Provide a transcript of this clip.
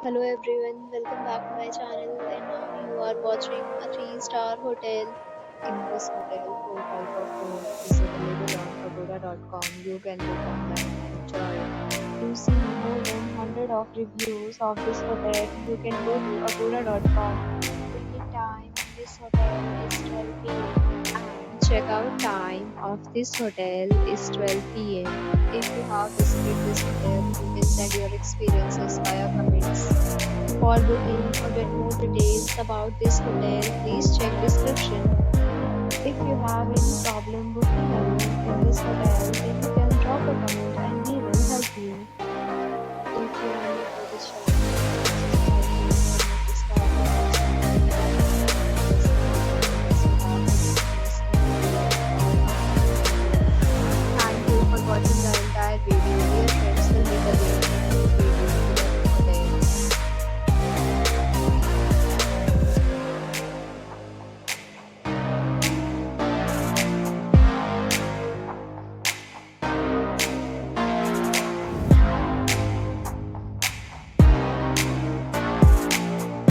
Hello everyone, welcome back to my channel and now you are watching a 3-star hotel. In this hotel, 4 type of rooms is available on agoda.com. You can book online and enjoy it. To see more than 100 of reviews of this hotel, you can go to agoda.com. Check-in time in this hotel is 12 p.m. and check-out time of this hotel is 12 p.m. If you have visited this hotel, you can send your experiences via comments. For booking or get more details about this hotel, please check description. If you have any problem booking a room in this hotel, then you can drop a comment